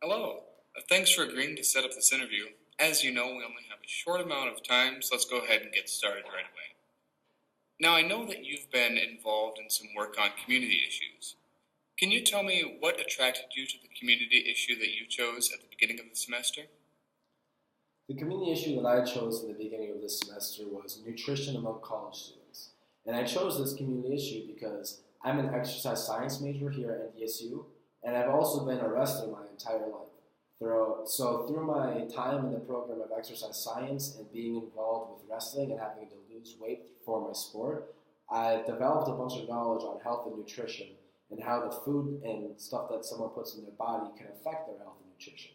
Hello. Thanks for agreeing to set up this interview. As you know, we only have a short amount of time, so let's go ahead and get started right away. Now, I know that you've been involved in some work on community issues. Can you tell me what attracted you to the community issue that you chose at the beginning of the semester? The community issue that I chose in the beginning of this semester was nutrition among college students. And I chose this community issue because I'm an exercise science major here at NDSU, and I've also been a wrestler my entire life. Through my time in the program of exercise science and being involved with wrestling and having to lose weight for my sport, I developed a bunch of knowledge on health and nutrition and how the food and stuff that someone puts in their body can affect their health and nutrition.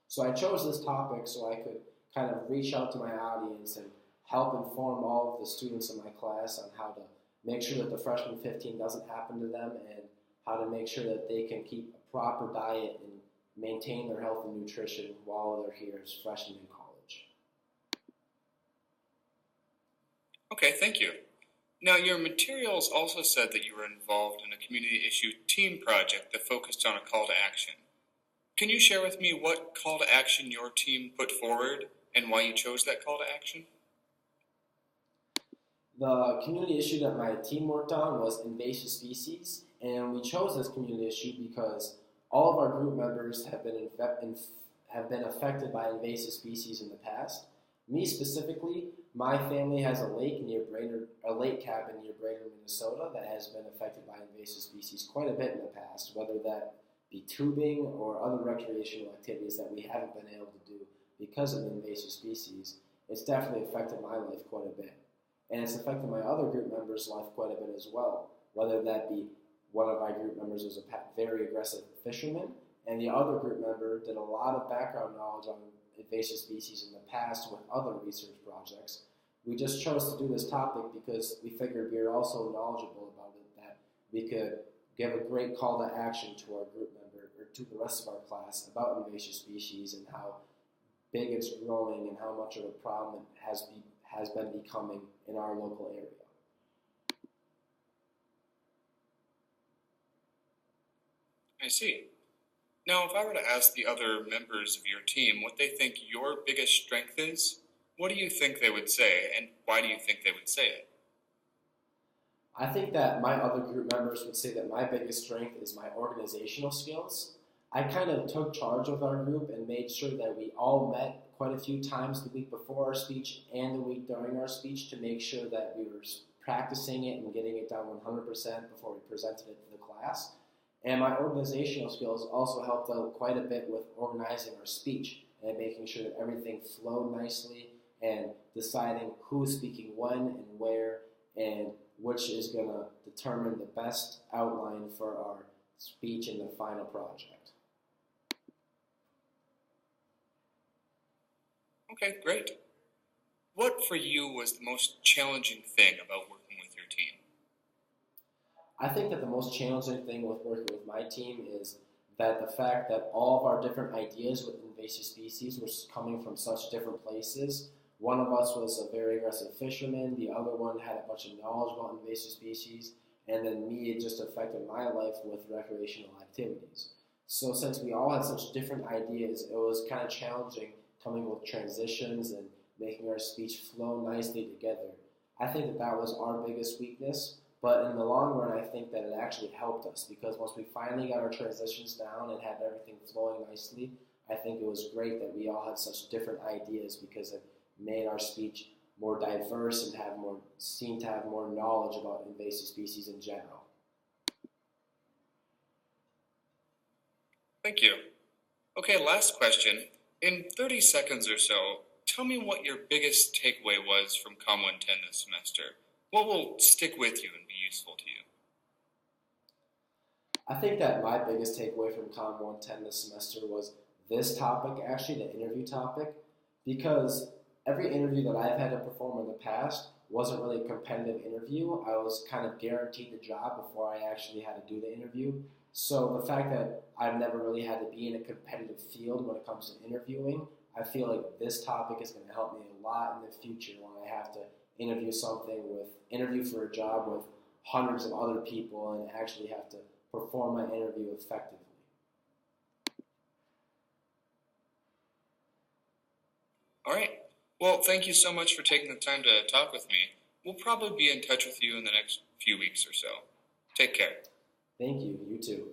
So I chose this topic so I could kind of reach out to my audience and help inform all of the students in my class on how to make sure that the freshman 15 doesn't happen to them and how to make sure that they can keep a proper diet and maintain their health and nutrition while they're here as freshmen in college. Okay, thank you. Now, your materials also said that you were involved in a community issue team project that focused on a call to action. Can you share with me what call to action your team put forward and why you chose that call to action? The community issue that my team worked on was invasive species, and we chose this community issue because all of our group members have been affected by invasive species in the past. Me specifically, my family has a lake cabin near Brainerd, Minnesota, that has been affected by invasive species quite a bit in the past, whether that be tubing or other recreational activities that we haven't been able to do because of invasive species. It's definitely affected my life quite a bit. And it's affected my other group members' life quite a bit as well, whether that be one of my group members was a very aggressive fisherman, and the other group member did a lot of background knowledge on invasive species in the past with other research projects. We just chose to do this topic because we figured we were also knowledgeable about it, that we could give a great call to action to our group member or to the rest of our class about invasive species and how big it's growing and how much of a problem it has been becoming in our local area. I see. Now, if I were to ask the other members of your team what they think your biggest strength is, what do you think they would say, and why do you think they would say it? I think that my other group members would say that my biggest strength is my organizational skills. I kind of took charge of our group and made sure that we all met quite a few times the week before our speech and the week during our speech to make sure that we were practicing it and getting it done 100% before we presented it to the class. And my organizational skills also helped out quite a bit with organizing our speech and making sure that everything flowed nicely and deciding who's speaking when and where and which is going to determine the best outline for our speech in the final project. Okay, great. What for you was the most challenging thing about working with your team? I think that the most challenging thing with working with my team is that the fact that all of our different ideas with invasive species were coming from such different places. One of us was a very aggressive fisherman, the other one had a bunch of knowledge about invasive species, and then me, it just affected my life with recreational activities. So since we all had such different ideas, it was kind of challenging coming with transitions and making our speech flow nicely together. I think that that was our biggest weakness, but in the long run, I think that it actually helped us because once we finally got our transitions down and had everything flowing nicely, I think it was great that we all had such different ideas because it made our speech more diverse and seemed to have more knowledge about invasive species in general. Thank you. Okay, last question. In 30 seconds or so, tell me what your biggest takeaway was from Com 110 this semester. What will stick with you and be useful to you? I think that my biggest takeaway from Com 110 this semester was this topic, actually the interview topic, because every interview that I've had to perform in the past wasn't really a competitive interview. I was kind of guaranteed the job before I actually had to do the interview. So the fact that I've never really had to be in a competitive field when it comes to interviewing, I feel like this topic is going to help me a lot in the future when I have to interview for a job with hundreds of other people and actually have to perform my interview effectively. All right. Well, thank you so much for taking the time to talk with me. We'll probably be in touch with you in the next few weeks or so. Take care. Thank you. You too.